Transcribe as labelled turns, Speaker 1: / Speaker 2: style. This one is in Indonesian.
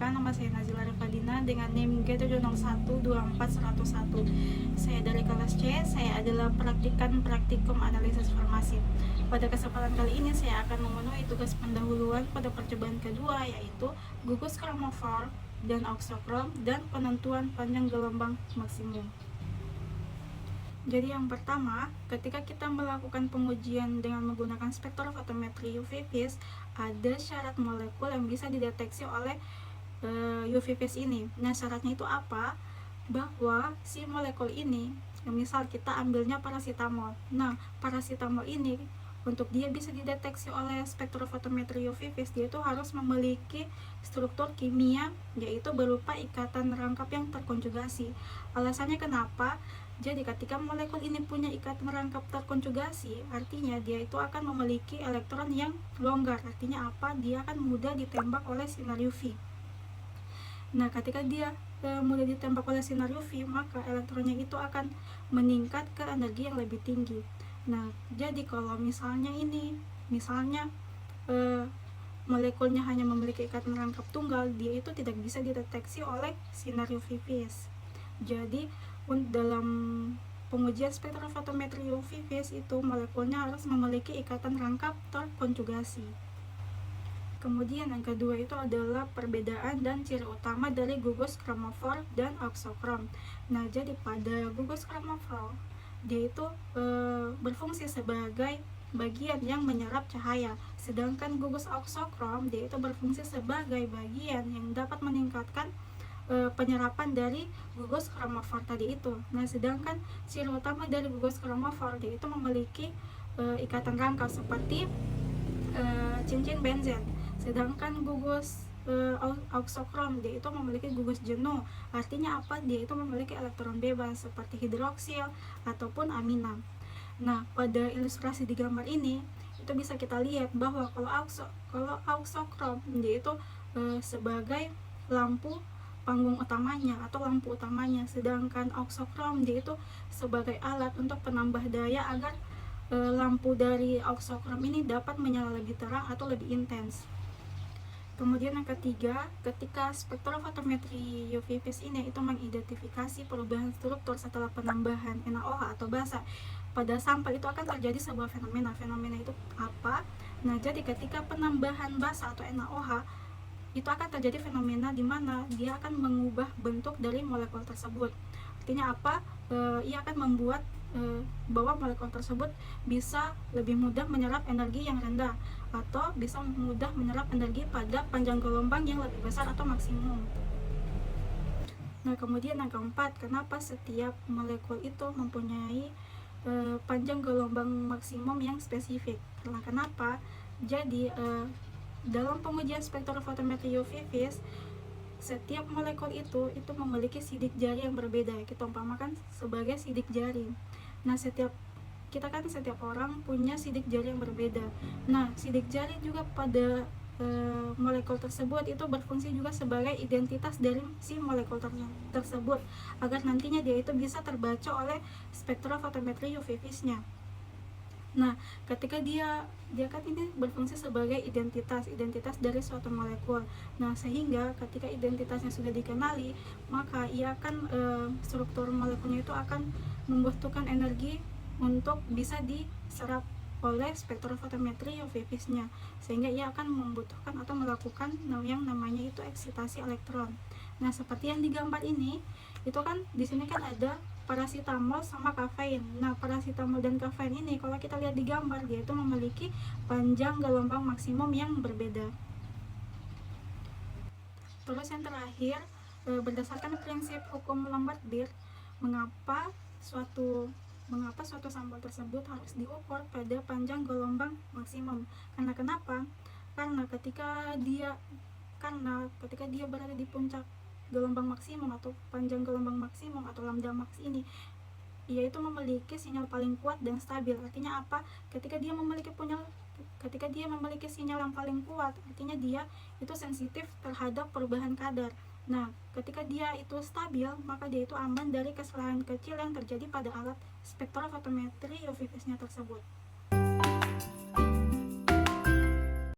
Speaker 1: perkenalkan, nama saya Nazila Rifadina dengan NIM G7012401. Saya dari kelas C, saya adalah praktikan praktikum analisis farmasi. Pada kesempatan kali ini saya akan memenuhi tugas pendahuluan pada percobaan kedua, yaitu gugus kromofor dan auxokrom dan penentuan panjang gelombang maksimum. Jadi yang pertama, ketika kita melakukan pengujian dengan menggunakan spektrofotometri UV vis, ada syarat molekul yang bisa dideteksi oleh UV vis ini. Nah, syaratnya itu apa? Bahwa si molekul ini, misal kita ambilnya paracetamol. Nah, paracetamol ini untuk dia bisa dideteksi oleh spektrofotometri UV vis, dia itu harus memiliki struktur kimia, yaitu berupa ikatan rangkap yang terkonjugasi. Alasannya kenapa? Jadi ketika molekul ini punya ikatan rangkap terkonjugasi, artinya dia itu akan memiliki elektron yang longgar. Artinya apa? Dia akan mudah ditembak oleh sinar UV. Nah, ketika dia mudah ditembak oleh sinar UV, maka elektronnya itu akan meningkat ke energi yang lebih tinggi. Nah, jadi kalau misalnya molekulnya hanya memiliki ikatan rangkap tunggal, dia itu tidak bisa dideteksi oleh sinar UV vis. Jadi dalam pengujian spektrofotometri UV vis itu molekulnya harus memiliki ikatan rangkap terkonjugasi. Kemudian yang kedua itu adalah perbedaan dan ciri utama dari gugus kromofor dan auxokrom. Nah, jadi pada gugus kromofor dia itu berfungsi sebagai bagian yang menyerap cahaya, sedangkan gugus auxokrom dia itu berfungsi sebagai bagian yang dapat meningkatkan penyerapan dari gugus kromofor tadi itu. Nah, sedangkan ciri utama dari gugus kromofor dia itu memiliki ikatan rangkap seperti cincin benzen, sedangkan gugus auxokrom dia itu memiliki gugus jenuh. Artinya apa? Dia itu memiliki elektron bebas seperti hidroksil ataupun amina. Nah, pada ilustrasi di gambar ini itu bisa kita lihat bahwa kalau auxokrom dia itu sebagai lampu panggung utamanya atau lampu utamanya, sedangkan auxokrom dia itu sebagai alat untuk penambah daya agar lampu dari auxokrom ini dapat menyala lebih terang atau lebih intens. Kemudian yang ketiga, ketika spektrofotometri UV vis ini itu mengidentifikasi perubahan struktur setelah penambahan NaOH atau basa pada sampel, itu akan terjadi sebuah fenomena. Fenomena itu apa? Nah, jadi ketika penambahan basa atau NaOH itu akan terjadi fenomena di mana dia akan mengubah bentuk dari molekul tersebut. Artinya apa? Ia akan membuat bahwa molekul tersebut bisa lebih mudah menyerap energi yang rendah atau bisa mudah menyerap energi pada panjang gelombang yang lebih besar atau maksimum. Nah, kemudian yang keempat, kenapa setiap molekul itu mempunyai panjang gelombang maksimum yang spesifik? Karena kenapa? Jadi dalam pengujian spektrofotometri UV vis, setiap molekul itu memiliki sidik jari yang berbeda. Kita umpamakan sebagai sidik jari. Nah, setiap orang punya sidik jari yang berbeda. Nah, sidik jari juga pada molekul tersebut itu berfungsi juga sebagai identitas dari si molekul tersebut agar nantinya dia itu bisa terbaca oleh spektrofotometri UV vis-nya. Nah, ketika dia kan ini berfungsi sebagai identitas dari suatu molekul. Nah, sehingga ketika identitasnya sudah dikenali, maka ia akan struktur molekulnya itu akan membutuhkan energi untuk bisa diserap oleh spektrofotometri UV vis-nya, sehingga ia akan membutuhkan atau melakukan yang namanya itu eksitasi elektron. Nah, seperti yang digambar ini, itu kan di sini kan ada paracetamol sama kafein. Nah, paracetamol dan kafein ini kalau kita lihat di gambar, dia itu memiliki panjang gelombang maksimum yang berbeda. Terus yang terakhir, berdasarkan prinsip hukum Lambert-Beer, mengapa suatu sampel tersebut harus diukur pada panjang gelombang maksimum? Karena kenapa? Karena ketika dia berada di puncak gelombang maksimum atau panjang gelombang maksimum atau lambda max ini, ia itu memiliki sinyal paling kuat dan stabil. Artinya apa? Ketika dia memiliki sinyal yang paling kuat, artinya dia itu sensitif terhadap perubahan kadar. Nah, ketika dia itu stabil, maka dia itu aman dari kesalahan kecil yang terjadi pada alat spektrofotometri UV vis-nya tersebut.